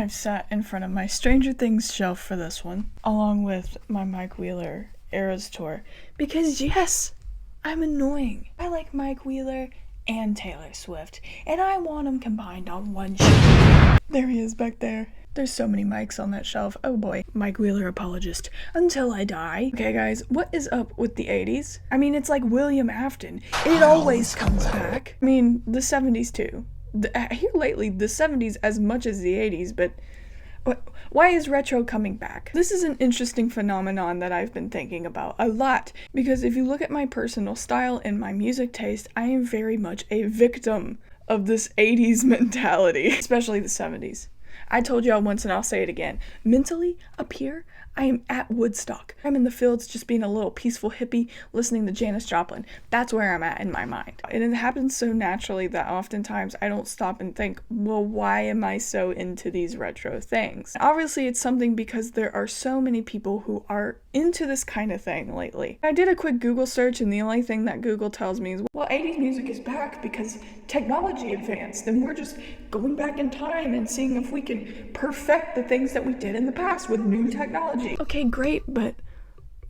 I've sat in front of my Stranger Things shelf for this one, along with my Mike Wheeler Eras Tour, because yes, I'm annoying. I like Mike Wheeler and Taylor Swift, and I want them combined on one shelf. There he is back there. There's so many mics on that shelf. Oh boy. Mike Wheeler apologist. Until I die. Okay guys, what is up with the 80s? I mean, it's like William Afton. It always comes back. I mean, the 70s too. I hear lately the 70s as much as the 80s, but why is retro coming back? This is an interesting phenomenon that I've been thinking about a lot, because if you look at my personal style and my music taste, I am very much a victim of this 80s mentality, especially the 70s. I told y'all once and I'll say it again. Mentally, up here, I am at Woodstock. I'm in the fields just being a little peaceful hippie listening to Janis Joplin. That's where I'm at in my mind. And it happens so naturally that oftentimes I don't stop and think, well, why am I so into these retro things? Obviously, it's something because there are so many people who are into this kind of thing lately. I did a quick Google search and the only thing that Google tells me is, well, 80s music is back because technology advanced and we're just going back in time and seeing if we can perfect the things that we did in the past with new technology. Okay, great, but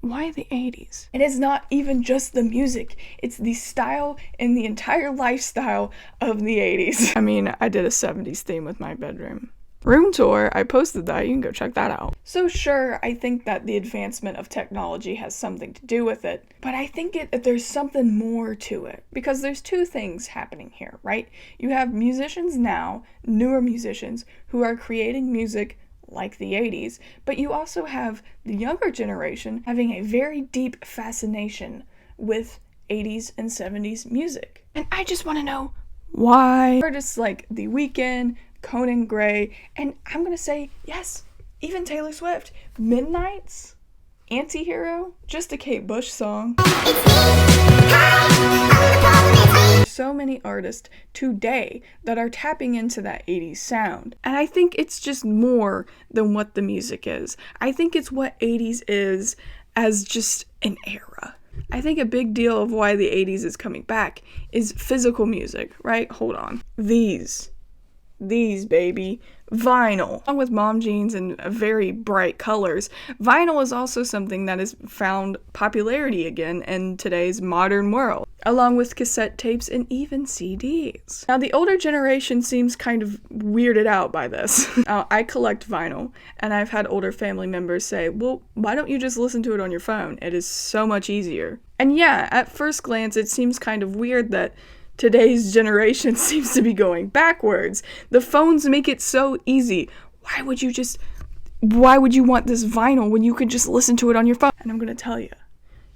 why the 80s? And it's not even just the music, it's the style and the entire lifestyle of the 80s. I mean, I did a 70s theme with my bedroom room tour. I posted that. You can go check that out. So sure, I think that the advancement of technology has something to do with it, but I think there's something more to it, because there's two things happening here, right? You have musicians now, newer musicians, who are creating music like the 80s, but you also have the younger generation having a very deep fascination with 80s and 70s music. And I just want to know why. Artists like The Weeknd, Conan Gray, and I'm gonna say, yes, even Taylor Swift. Midnight's Anti-Hero, just a Kate Bush song. So many artists today that are tapping into that 80s sound. And I think it's just more than what the music is. I think it's what 80s is as just an era. I think a big deal of why the 80s is coming back is physical music, right? Hold on. These baby, vinyl. Along with mom jeans and very bright colors, vinyl is also something that has found popularity again in today's modern world, along with cassette tapes and even CDs. Now, the older generation seems kind of weirded out by this. I collect vinyl, and I've had older family members say, well, why don't you just listen to it on your phone? It is so much easier. And yeah, at first glance, it seems kind of weird that today's generation seems to be going backwards. The phones make it so easy. Why would you want this vinyl when you could just listen to it on your phone? And I'm gonna tell you,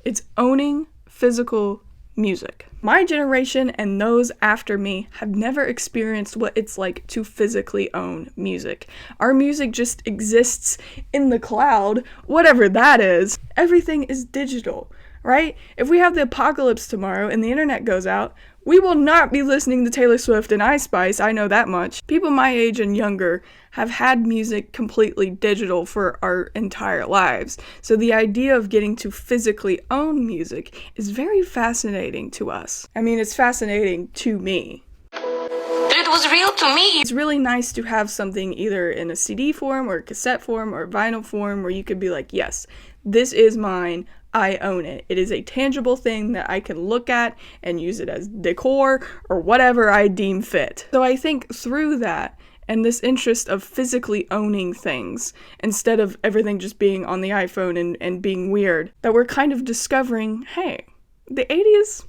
it's owning physical music. My generation and those after me have never experienced what it's like to physically own music. Our music just exists in the cloud, whatever that is. Everything is digital, right? If we have the apocalypse tomorrow and the internet goes out, we will not be listening to Taylor Swift and Ice Spice, I know that much. People my age and younger have had music completely digital for our entire lives. So the idea of getting to physically own music is very fascinating to us. I mean, it's fascinating to me. It was real to me. It's really nice to have something either in a CD form or cassette form or vinyl form where you could be like, yes, this is mine. I own it. It is a tangible thing that I can look at and use it as decor or whatever I deem fit. So I think through that and this interest of physically owning things instead of everything just being on the iPhone and being weird, that we're kind of discovering, hey, the 80s,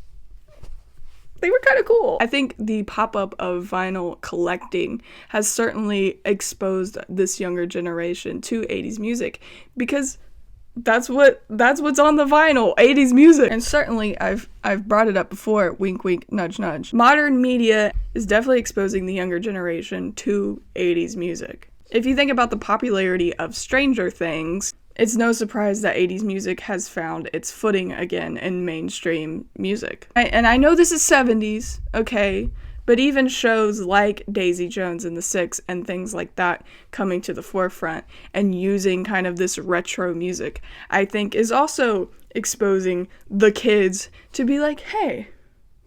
they were kind of cool. I think the pop-up of vinyl collecting has certainly exposed this younger generation to 80s music, because that's what's on the vinyl, 80s music. And certainly I've brought it up before, wink wink, nudge nudge. Modern media is definitely exposing the younger generation to 80s music. If you think about the popularity of Stranger Things, it's no surprise that 80s music has found its footing again in mainstream music. And I know this is 70s, okay? But even shows like Daisy Jones and the Six and things like that coming to the forefront and using kind of this retro music, I think is also exposing the kids to be like, hey,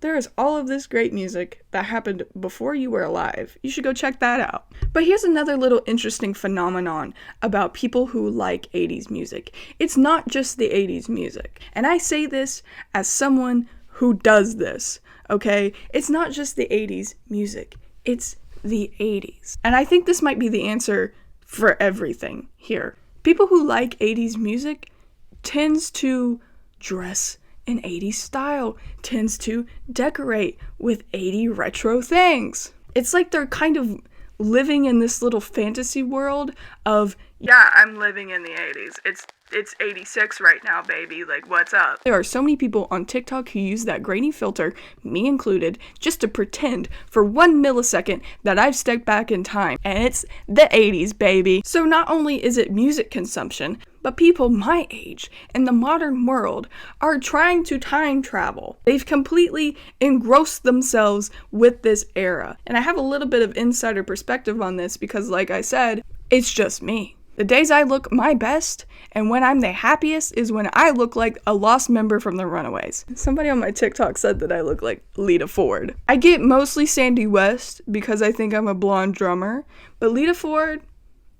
There is all of this great music that happened before you were alive. You should go check that out. But here's another little interesting phenomenon about people who like 80s music. It's not just the 80s music. And I say this as someone who does this, okay? It's not just the 80s music. It's the 80s. And I think this might be the answer for everything here. People who like 80s music tends to dress in 80s style, tends to decorate with 80 retro things. It's like they're kind of living in this little fantasy world of, yeah, I'm living in the 80s. It's 86 right now, baby. Like, what's up? There are so many people on TikTok who use that grainy filter, me included, just to pretend for 1 millisecond that I've stepped back in time. And it's the 80s, baby. So not only is it music consumption, but people my age in the modern world are trying to time travel. They've completely engrossed themselves with this era. And I have a little bit of insider perspective on this because, like I said, it's just me. The days I look my best and when I'm the happiest is when I look like a lost member from the Runaways. Somebody on my TikTok said that I look like Lita Ford. I get mostly Sandy West because I think I'm a blonde drummer, but Lita Ford,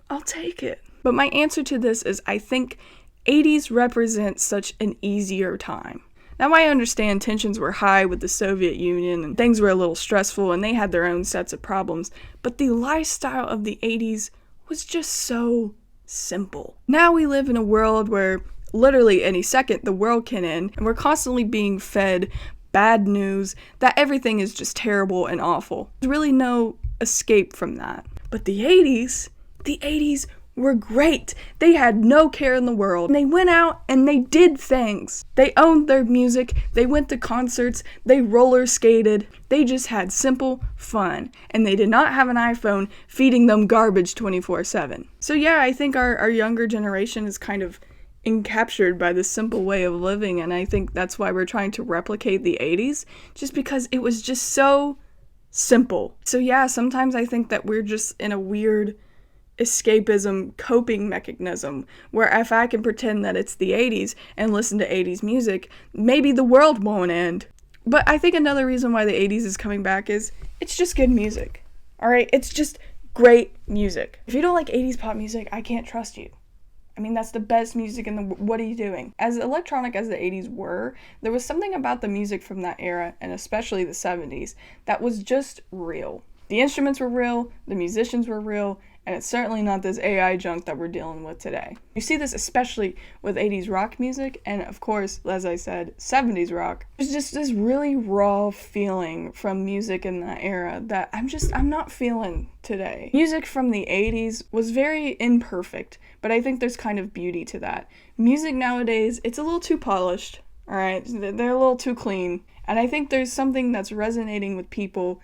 I'll take it. But my answer to this is I think 80s represent such an easier time. Now I understand tensions were high with the Soviet Union and things were a little stressful and they had their own sets of problems, but the lifestyle of the 80s was just so simple. Now we live in a world where literally any second the world can end and we're constantly being fed bad news that everything is just terrible and awful. There's really no escape from that. But the 80s were great. They had no care in the world. They went out and they did things. They owned their music. They went to concerts. They roller skated. They just had simple fun. And they did not have an iPhone feeding them garbage 24/7. So yeah, I think our younger generation is kind of encaptured by this simple way of living. And I think that's why we're trying to replicate the 80s, just because it was just so simple. So yeah, sometimes I think that we're just in a weird escapism coping mechanism where if I can pretend that it's the 80s and listen to 80s music, maybe the world won't end. But I think another reason why the 80s is coming back is it's just good music. All right, it's just great music. If you don't like 80s pop music, I can't trust you. I mean, that's the best music in the what are you doing? As electronic as the 80s were, there was something about the music from that era, and especially the 70s, that was just real. The instruments were real, the musicians were real, and it's certainly not this AI junk that we're dealing with today. You see this especially with 80s rock music, and of course, as I said, 70s rock. There's just this really raw feeling from music in that era that I'm not feeling today. Music from the 80s was very imperfect, but I think there's kind of beauty to that. Music nowadays, it's a little too polished, alright? They're a little too clean, and I think there's something that's resonating with people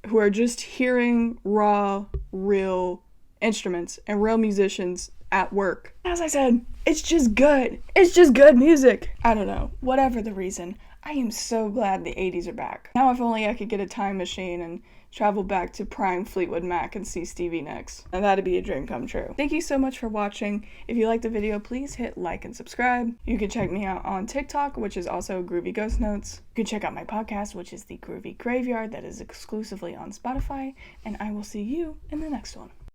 who are just hearing raw, real instruments and real musicians at work. As I said, it's just good. It's just good music. I don't know. Whatever the reason, I am so glad the 80s are back. Now if only I could get a time machine and travel back to prime Fleetwood Mac and see Stevie Nicks. And that'd be a dream come true. Thank you so much for watching. If you liked the video, please hit like and subscribe. You can check me out on TikTok, which is also Groovy Ghost Notes. You can check out my podcast, which is The Groovy Graveyard, that is exclusively on Spotify. And I will see you in the next one.